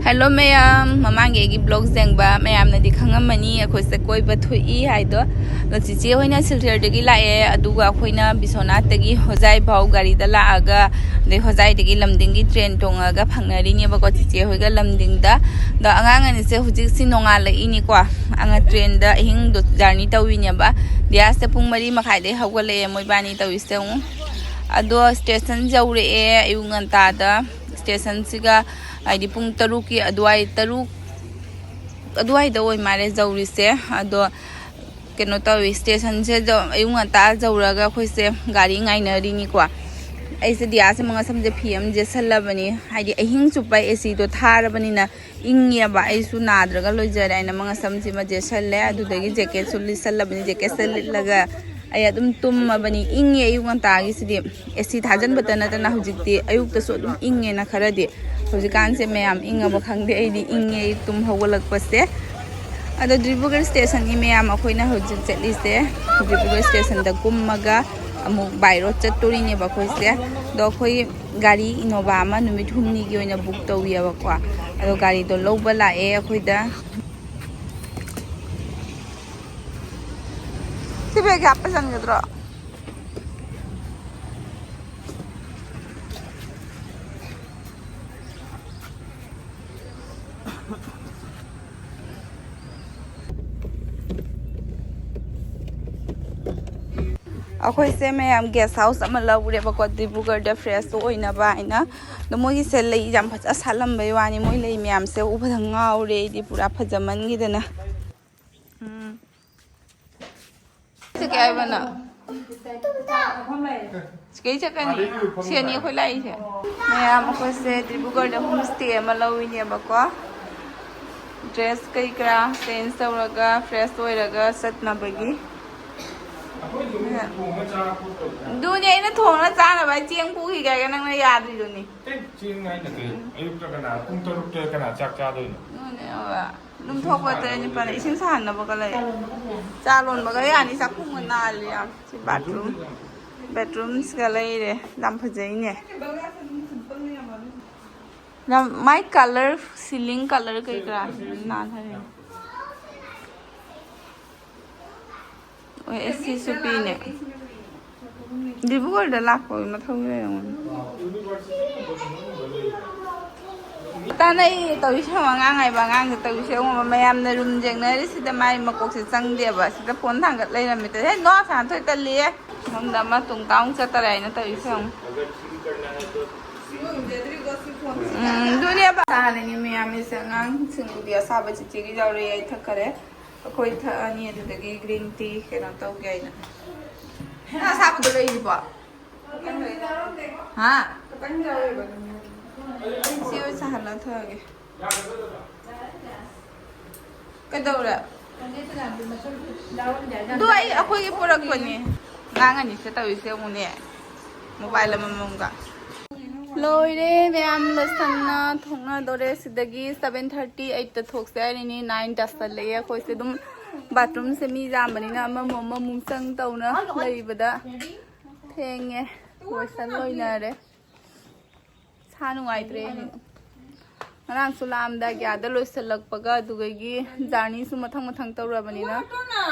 Hello mayam, mamangegi blog zengba mayam na dikhangamani akhoi se koiba thui haido lo chiche hoina silter degi lae aduga khoina bisonat tegi hojai bau gari da laaga de hojai degi lamding gi train tongaga phangnari ni ba ko chiche hoiga lamding da angang ani se hujik sinonga la ini kwa anga train da hing do journey tawi ni ba dia se pung mari makhai de hawale moi bani tawi se ado station jawre e ayungan ta da station siga aidi pung taruki aduai da oi mare jawri se ado keno tawi station se jo ayungan ta jawraga khoi se gari ngai na ri ni kwa aise dia se manga samje pm je salabani haidi ahing chupai ac to tharabani na ingya ba aisu nadraga loijara ina manga samji ma je salle adu dagi jacket sulli salabani jacket sallaga ay adum tummabani ingye ayungan ta gi sidi ac thajan batana tana hujikti ayuk ta so dum ingye na kharadi hujikan se mayam inga ba khangde aidi ingye tum hawalak paste ado Dribugar station ni mayam akhoina hujik chetli se Dribugar station da kummaga amuk by road chaturi ne ba khoi se do khoi gari innova ma numit humni gi oina book tawiya ba kwa ado gari do loba la e khoi da sibe ga pasan gadro akhoi se mayam guest house ama lawre ba ko Dribugar da fresh to oina ba ina do moi se lei jam phaja salam bai wani moi lei mayam se u phada ngaure di pura phajaman gi dana se kai bana skei chakani se ni khoi lai se mayam akhoi se Dribugar da homestay ama lawi ne ba ko dress kai kra change tawraga fresh oiraga satna bagi dunia ini thongna chana ba chiang pu hi ga nang na yadri do ni chiang ngai na ke ayuk ta kana pung taruk te kana chak cha doi no ne wa dum thok ba te ni pa isin san na ba ka lai cha lon ba ga ya ni sak phung na li ya si bedroom ska lai re lam phajai ne na my color ceiling color kai kra na thare AC supi ne Dribugar da lakho ma thau re ngon ta nai tawi chama ngai ba ngang tawi se ngom mayam na room jeng na ri sida mai makok se chang de ba sida phone thang gat lai na mi te no san thoi ta li hom da ma tung taung cha tarai na tawi sang dunia ba ta ni mayam se ngang sing dia sa ba chi gi jaw re ai thakare akhoi tha ani adagi green tea kena tau gaina na sab do lei ba ha kan jaw ba siu sa hala tha ge ka dawra do ai akhoi gi purak pani ngang ani se tawi se mu ne mobile mamam ga loire mayam losanna thongna dore sidagi 7:30 8 ta thokse ani 9 dasal le khoi se dum bathroom se mi jamani na ma mum sang tauna leibada thenge loisan loina re sanu ai tre ni nang sulam da gya da loisalak paga dugagi jani su mathang tawrabani na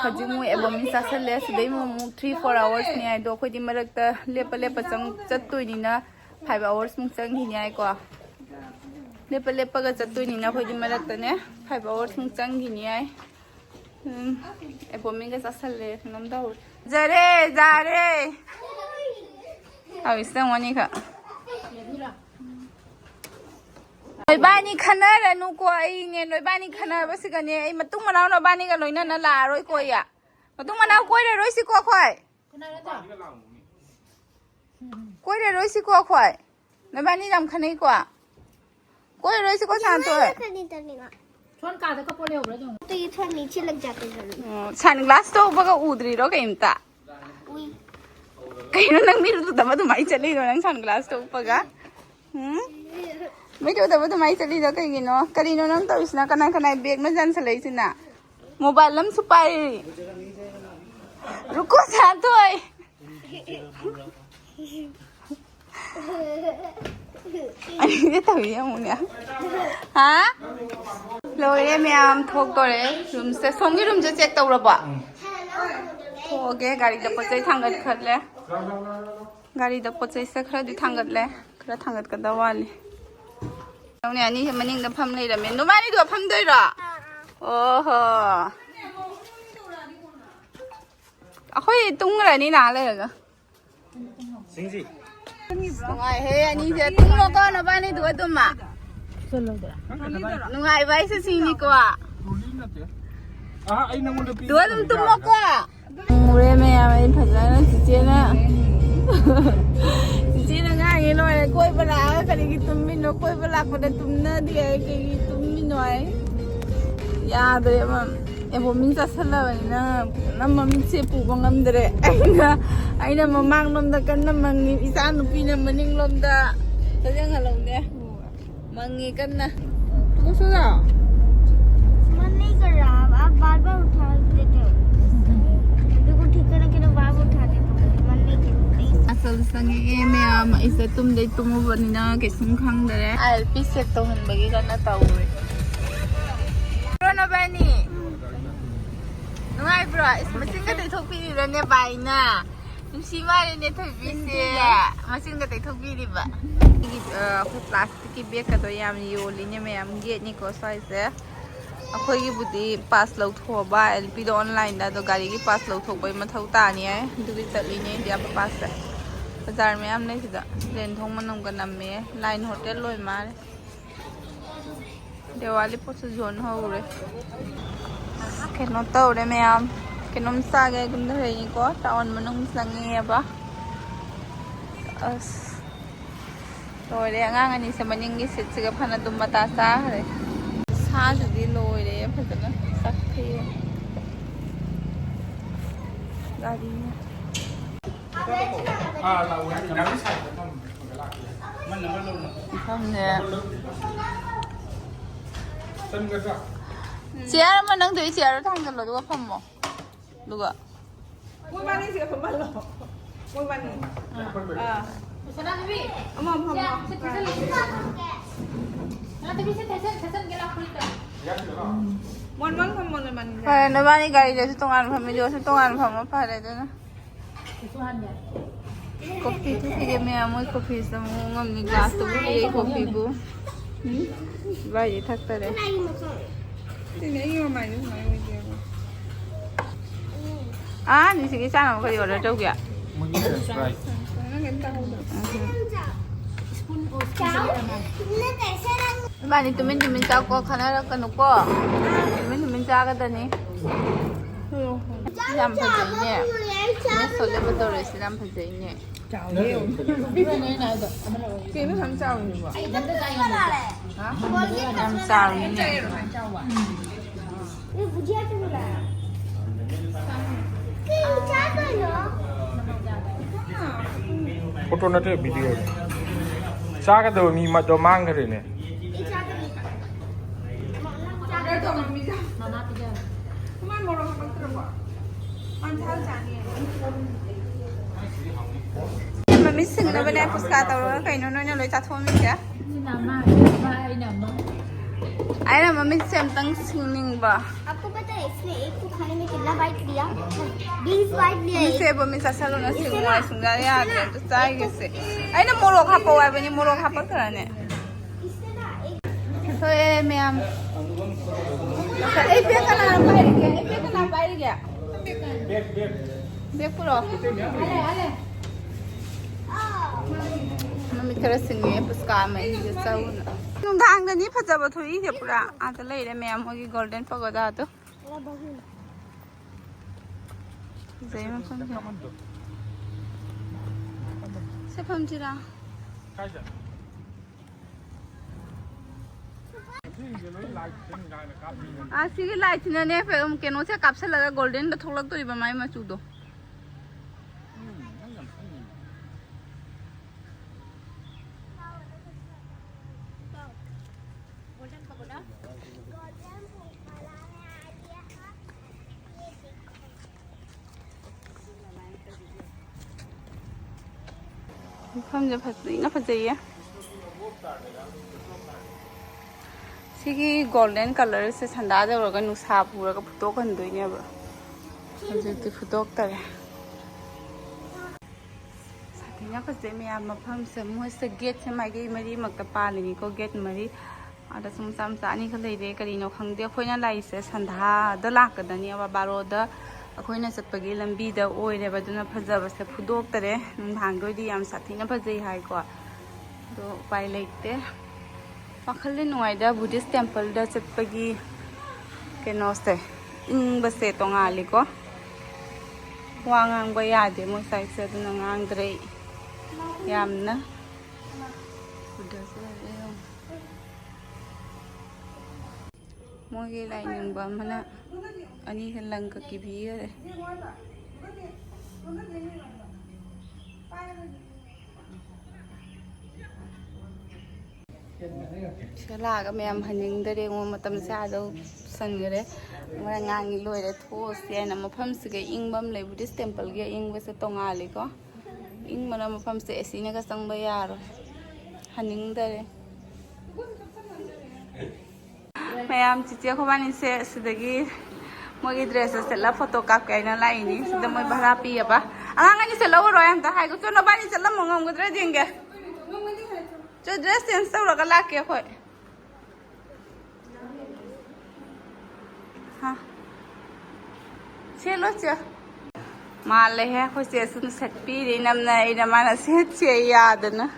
hajimu ebomi sasale sidai mu 3-4 hours ni ai do khoi di marakta lepa chang chattoi ni na 5 hours mung chang hi nyai ko lepa ga chattoi ni na khoi di marak ta ne 5 hours mung chang hi nyai ebomi ga sasale nam da jare awi sang wani kha loi bani khana ra nu ko ai ne loi bani khana ba si ga ne ai matung manau no bani ga loina na la roi ko ya matung manau koi re roi si ko khoi koi re roi si ko khoi loi bani jam khanai ko koi roi si ko san to छोन का का पोले होबरा जो तो ये थोड़ा नीचे लग जाते हैं सनग्लास तो बगा उदरी रो केमता कहिनो नंग मिरु तो दमा तो माई चली रो नंग सनग्लास तो बगा मैं तो दमा तो माई चली रो कहिनो करिनो नंग तो इसना कना बैग में जन सलै सिना मोबाइल लम सुपाई रुको साथ होय ani dia tahu ya munya ha लोरे मैम थोक तोरे रूम से सोंगी रूम से चेक तौरबो थोके गाड़ी द पोचै थांगत खले गाड़ी द पोचै से खरदि थांगत ले खरा थांगत कदा वाली नौने अनि मनिंग द फम लेरमे नुमानि दो फम दोइरो ओहो अखोय तुंगरानि ना लेगा सिंजी nungai he ani je tunglo ko na bani du atuma nungai bai se sini ko a ai nang du atum tumo ko mure me ya mai phajana chiche na chiche na ngai lo koi bala kali ki tummi no koi bala ko da tumna dia ki tummi no ai ya dre ma ebo min sa sala bani na namma min se pu bangam dre aina mamang nom da kan namang ni isa nu pi na maning lom da sajang halong ne mangi kan na ko so da मन नहीं कर रहा आप बार बार उठा देते हो देखो ठीक करने के लिए बार बार उठा देते हो मन नहीं करता asal sangi e me am isa tum dei tumu bani na ke sum khang dare al pi set to han bagi kan na taw Corona bani ngai bro is masing ka dei thok pi ni ne bai na si ma ne thoi pi se masing ka dei thok pi ri ba khu plastic ki bag ka to yam yo li ne me am ge ni ko sai se akhoi gi budi pass lau tho ba lp do online da do gari gi pass lau thok bai ma thau ta ni ai du gi chat li ne dia pa pass se bazar me am nei sida len thong manam ka nam me line hotel loi ma Diwali po sa zone ho re keno to re me am kenom sa ge gum da re ni ko taon manung sangi ba as to re angang ani sa maning gi sit siga phana dum mata sa re sa ju di loi re phajana sak the gariเราน้ำที่ใส่มันลง không nè tân cái gì chia mà nâng tới chia rồi thằng cái lỗ phẩm mà đúng ạ mỗi ban đi sẽ phẩm ban lỗ mỗi ban này à 엄마 원만 판만을 많이 phải nó bán đi gari để tông ăn phẩm mình sẽ tông ăn phẩm mà phải đấy nữa coffee tu kia mẹ mua coffee sama ngâm ni glass tu beli coffee bu vậy thật đấy thì nếu như mà mày như mày bây giờ à ni sih kisah nama kali order jauh ya mungkin right nó người ta không được bạn đi tụi mình chào cô khán giả cần nó cô tụi mình chào cái đó nè làm phải gì nhỉ mấy số liệu bắt đầu rồi sẽ làm phải gì nhỉ chào nhiều kia nó thằng chào nhiều quá làm sao nhỉ photo न थे video चा का तो मी मत तो मांग करे ने cái đồ mình bây giờ không ăn một lần bằng từ bỏ ăn tháo chả nhỉ mà mình xin nó bên đây postcard tao rồi cái nó lấy chặt thôi mình chứ ai là mà mình xem tăng xin ba आपको पता है इसने एक को खाने में कितना bite लिया 20 बाइट लिया mình xem bên mình sẽ salon nó xin ngoài xuống ra ya để tôi sai cái gì ai là mua lộc hấp bao ai bên mua lộc hấp bao giờ này thôi em ấy biết cái nào bay đi kìa biết cái nào bay đi kìa biết puro mình cái sinh nghề postcard mà đi sao nữa nung thang cái ní phát ra bao thôi thì pura à tôi lấy đây em cái golden pagoda đó giấy mà không được sẽ không chỉ ra à xí cái light này nè phải cái nó sẽ cặp sẽ là golden đó thâu lắc tôi đi vào máy mà chụp đồ không giờ phải gì nó phải gì á सिगी golden colour से संदा दौरगा नुसा पुरगा फुटो खनदोइनेबा हजैती फुटो तरे साथीना फजे ma'am मफम से मोसे gate से माइगे मरी मक्ता पालिनी को गेट मरी आदा सुम साम सानी ख लेरे करिनो खंगदे अखोइना लाइसे संधा द लाकदनी अब बारोदा अखोइना चटपगी लंबी द ओइरेबा दुना फजबसे फुदोक तरे नुंधांगदोइदी याम साथीना फजै हाइको तो उपाय लेते पाखल नुआइदा बुद्धिस्ट टेम्पल दा चटपगी केनोसे इंगबसे तोंगालिको वा ngang यादे मो साइड से दुना ngang यामना बुद्धसे मोगे लाइनिंग मना अनी लंग की भी है लाग मैम हनिंगदरे मतम से आदो संगरे मोरा ngangi loire those na mafam sige ingbam le buddhist temple ge ingba se tongali ko ingmana mafam se asina ka sangba yaro haningdare ma'am चिचे खबानी से सिदगी मोगी ड्रेस से ला फोटो काप काइना लाइनी सिदा मोय भाड़ा पियबा आंगानी से लो रोय हम ता हाय को चोनो बानी से लम ngam गद्रे दिंगे जो ड्रेस चेंज तौरगा लाके खोय हां चलो चे माले है खोय से सुन सेट पी रे नमना इना माना सेट से यादना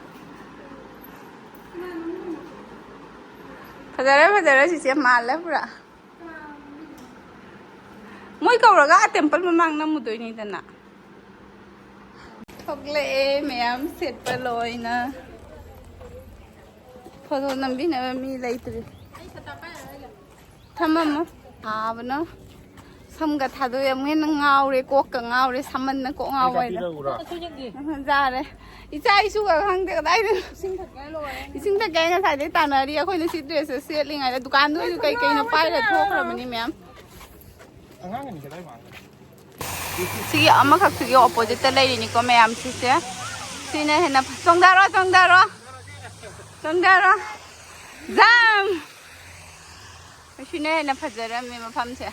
फजरा चिचे माले पूरा मोय कौरगा टेम्पल ममांग नमुदोइनी दना थोगले मैम सेट पर लोइना फोटो नंबी न मी लैतरे थमम हाबनो समगा थादो यमगे ngaure कोक का ngaure समन न को ngawe जारे इचा इसु का खंगदे कदाइ इसिंग त गैंग साइदे तानारी अखोइने सि ड्रेस सेटलिंग आइ दुकान दो कई कई न पाइरा थोखरमनी मैम अङांगनि कदाइ मा सी अमा खक्सि ऑपोजिट त लैरिनी को मैम सिसे सिने हेना चोंगदारो जाम सिने हेना फजरा मे मफम से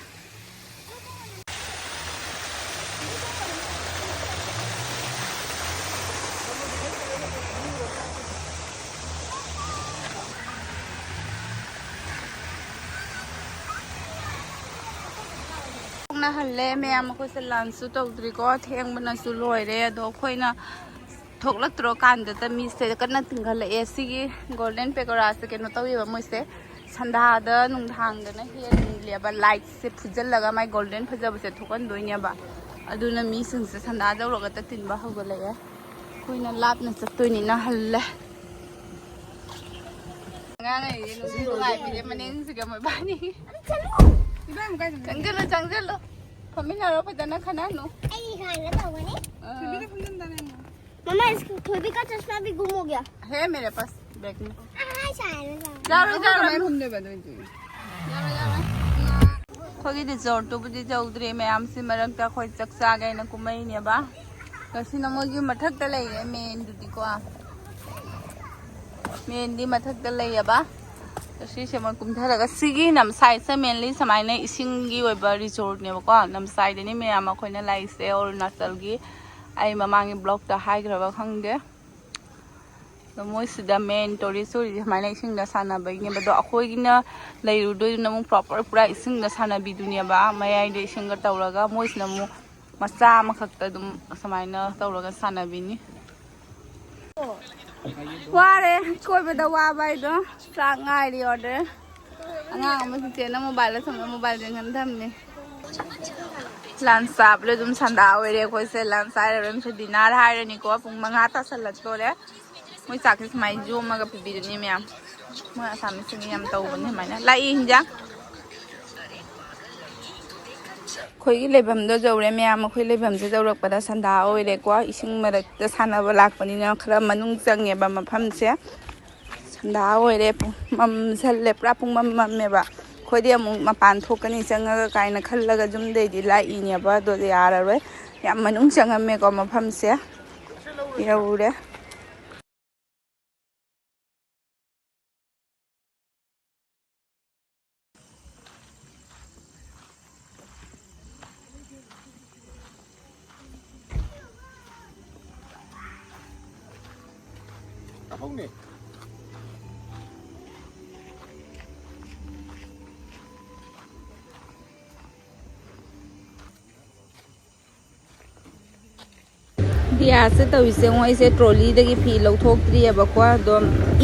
हल्ले मैम को से लंच तौद्री को थेंबनसु लोइरे अदो खोइना थोकलत्रो कांद त मी से कन्ना तिंगल एसी गोल्डन पेकोरा से केनो तौइबा मोइसे संधाद नुंधांगना हेन लेबा लाइट से फुजल लगा माय गोल्डन फजब से थोकन दोइनेबा अदुना मी सिंग से संधा जौरगा त तिनबा हगले खोइना लापना चतोइनी ना हल्ले ngang này nó đi lại vì mà nên gì cả mọi bạn đi chẳng không biết nào phải nó khăn nó anh खाने तो बने मम्मा इसको कोई का चश्मा भी गुम हो गया है मेरे पास बैग में जाओ मैं घूमने बदल खोगी रिजॉर्ट तो बुझी जाउद्रे मैम से मरम ता खोई चक्सा गए न कुमई ने बा कसी न मोगी मठक त लई मेन दुदी को मेन दी मठक त लई बा से मन कुमथरगा सिगी नमसाई से मेनली समाइने इसिंगी ओइबा रिजॉर्ट ने को नमसाई देनी मैम अखोइना लाइसे अरुणाचल गी आई ममांगी ब्लॉक ता हाइग्रबा खंगदे तो मोइ सिदा मेन टूरिस्ट ओरि समाइने इसिंग दा साना बैने बदो अखोइगिना लैरुदो नमु प्रॉपर पूरा इसिंग दा साना बिदुनिया बा मयाइ दे इसिंग गा तौरगा मोइसना मु मचा मखक्ता दुम समाइना तौरगा साना बिनी वारे कोई बदा वा बाई दो चाक ngairi order angang ama chena mobile samna mobile jeng thamni lunch sap le dum sanda oire koi se lunch sai ram se dinner hairani ko pung manga ta salat tore moi chak is mai jo ma ga pibi ni myam moi asami singi yam tau bani maina lai hinjang खोई लेबम दो जौरे ma'am खोई लेबम से जौरक पदा संधा ओइरे को इसिंग मरक त सानाबा लाकपनि न खरा मनुंग चंगेबा मफम से संधा ओइरे मम सल्ले पुरा पुंग मम ममेबा खोइदि अमु मपान थोकनी चंगगा काइना खल्लगा जुम देदि लाइनेबा दो याररोय याम मनुंग चंगमे को मफम से यौरे ꯇꯥꯍꯧꯅꯦ ꯗꯤꯌꯥꯁꯦ ꯇꯧꯔꯤꯁꯦ ꯑꯩꯁꯦ ꯇ꯭ꯔꯣꯂꯤꯗꯒꯤ ꯐꯤ ꯂꯧꯊꯣꯛꯇ꯭ꯔꯤꯑꯕꯀꯣ ꯑꯗꯣ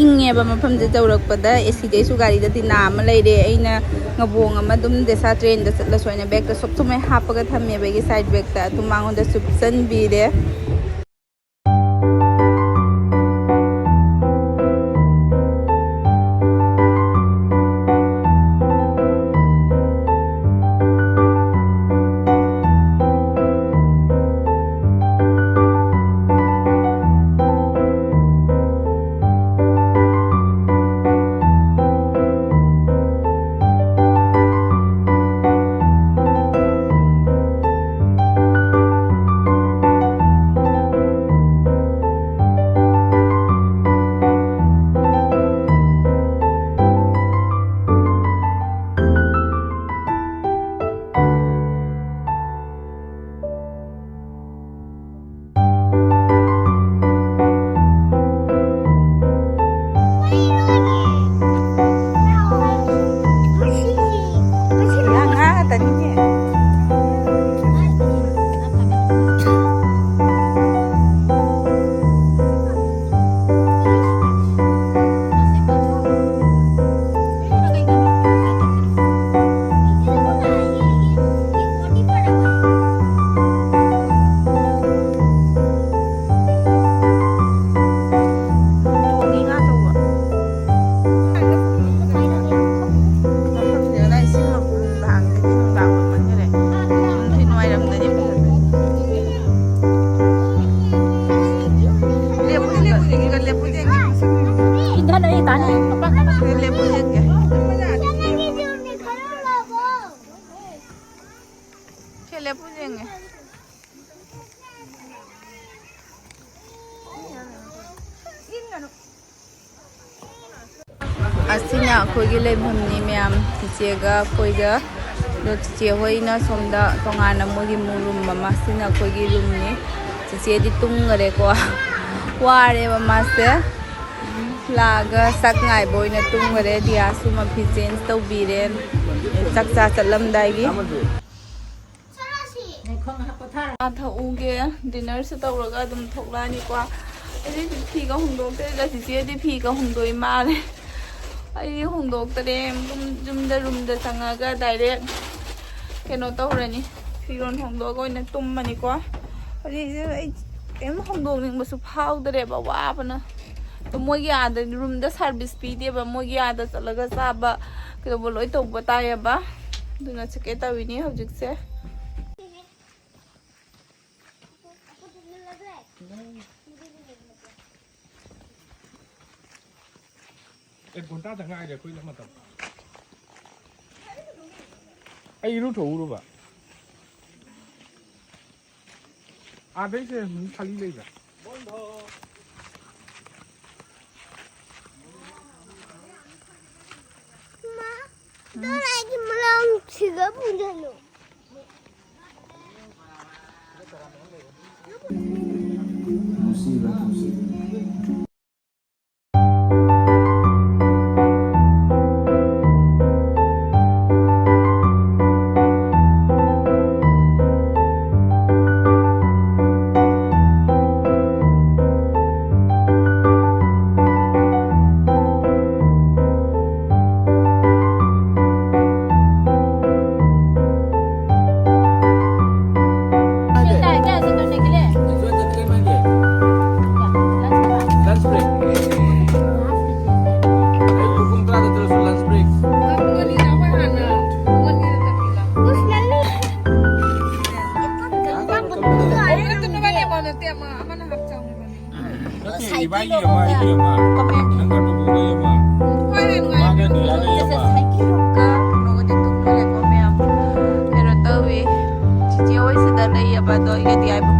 ꯏꯪꯉꯦꯕ ꯃꯐꯝꯁꯦ ꯇꯧꯔꯛꯄꯗ ꯑꯦꯁꯤꯗꯩꯁꯨ ꯒꯥꯔꯤꯗ ꯇꯤꯅꯥ ꯑꯃ ꯂꯩꯔꯦ ꯑꯩꯅ ꯉꯕꯣꯡ ꯑꯃ ꯑꯗꯨꯝ ꯗꯦꯁꯥ ꯇ꯭ꯔꯦꯟꯗ ꯆꯠꯂꯁꯨ ꯑꯩꯅ ꯕꯦꯒꯇ ꯁꯨꯞ ꯁꯨꯝꯃꯩ ꯍꯥꯞꯄꯒ ꯊꯝꯃꯦꯕ ꯑꯩꯒꯤ ꯁꯥꯏꯠ ꯕꯦꯒꯇ ꯑꯗꯨ ꯃꯉꯣꯟꯗ ꯆꯨꯞꯁꯟꯕꯤꯔꯦ ꯑꯁꯤꯅ ꯑꯩꯈꯣꯏꯒꯤ ꯂꯩꯐꯝꯅꯤ ꯃꯌꯥꯝ ꯆꯤꯆꯦꯒ ꯑꯩꯈꯣꯏꯒ ꯑꯗꯣ ꯆꯤꯆꯦ ꯍꯣꯏꯅ ꯁꯣꯝꯗ ꯇꯣꯉꯥꯟꯅ ꯃꯣꯏꯒꯤ ꯔꯨꯝ ꯑꯃ ꯁꯤꯅ ꯑꯩꯈꯣꯏꯒꯤ ꯔꯨꯝꯅꯤ ꯆꯤꯆꯦꯗꯤ ꯇꯨꯝꯈꯔꯦꯀꯣ ꯋꯥꯔꯦꯕ ꯃꯥꯁꯦ ꯂꯥꯛꯑꯒ ꯆꯥꯛ ꯉꯥꯏꯕ ꯑꯣꯏꯅ ꯇꯨꯝꯈꯔꯦ ꯗꯤꯌꯥꯁꯨ ꯃꯐꯤ ꯆꯦꯟꯖ ꯇꯧꯕꯤꯔꯦ ꯆꯥꯛ ꯆꯥ ꯆꯠꯂꯝꯗꯥꯏꯒꯤ ꯊꯛꯎꯒꯦ ꯗꯤꯅꯔꯁꯨ ꯇꯧꯔꯒ ꯑꯗꯨꯝ ꯊꯣꯛꯂꯛꯑꯅꯤꯀꯣ ꯑꯩꯗꯤ ꯐꯤꯒ ꯍꯣꯡꯗꯣꯛꯇ꯭ꯔꯦꯗ ꯆꯤꯆꯦꯗꯤ ꯐꯤꯒ ꯍꯣꯡꯗꯣꯛꯏ ꯃꯥꯜꯂꯦ ꯑꯩꯗꯤ ꯍꯣꯡꯗꯣꯛꯇ꯭ꯔꯦ ꯌꯨꯝꯗ ꯆꯪꯉꯒ ꯗꯥꯏꯔꯦꯛ ꯀꯩꯅꯣ ꯇꯧꯔꯅꯤ ꯐꯤꯔꯣꯟ ꯍꯣꯡꯗꯣꯛꯑꯒ ꯑꯣꯏꯅ ꯇꯨꯝꯃꯅꯤꯀꯣ ꯍꯧꯖꯤꯛꯁꯦ ꯑꯩ ꯀꯩꯝ ꯍꯣꯡꯗꯣꯛꯅꯤꯡꯕꯁꯨ ꯐꯥꯎꯗ꯭ꯔꯦꯕ ꯋꯥꯕꯅ ꯑꯗꯣ ꯃꯣꯏꯒꯤ ꯑꯥꯗ ꯔꯨꯝꯗ ꯁꯥꯔꯚꯤꯁ ꯄꯤꯗꯦꯕ ꯃꯣꯏꯒꯤ ꯑꯥꯗ ꯆꯠꯂꯒ ꯆꯥꯕ ꯀꯩꯗꯧꯕ ꯂꯣꯏ ꯇꯧꯕ ꯇꯥꯏꯌꯦꯕ ꯑꯗꯨꯅ ꯆꯠꯀꯦ ꯇꯧꯔꯤꯅꯤ ꯍꯧꯖꯤꯛꯁꯦ ꯒꯨꯟꯇꯥꯗ ꯉꯥꯏꯔꯦ ꯑꯩꯈꯣꯏꯅ ꯃꯇꯝ ꯑꯩ ꯏꯔꯨꯊꯣꯛꯎꯔꯕ ꯑꯥꯗꯩꯁꯦ ꯈꯥꯂꯤ ꯂꯩꯕ꯭ꯔꯥ ꯅꯪꯒꯤ ꯃꯂꯥꯡꯁꯤꯒ ꯄꯨꯟꯁꯤꯜꯂꯣ 이바이 엄마 이게 엄마 난가 또 뭐가 엄마 마게 디아게 엄마 pero tao vi chichi hoy se da lei abado iga di ai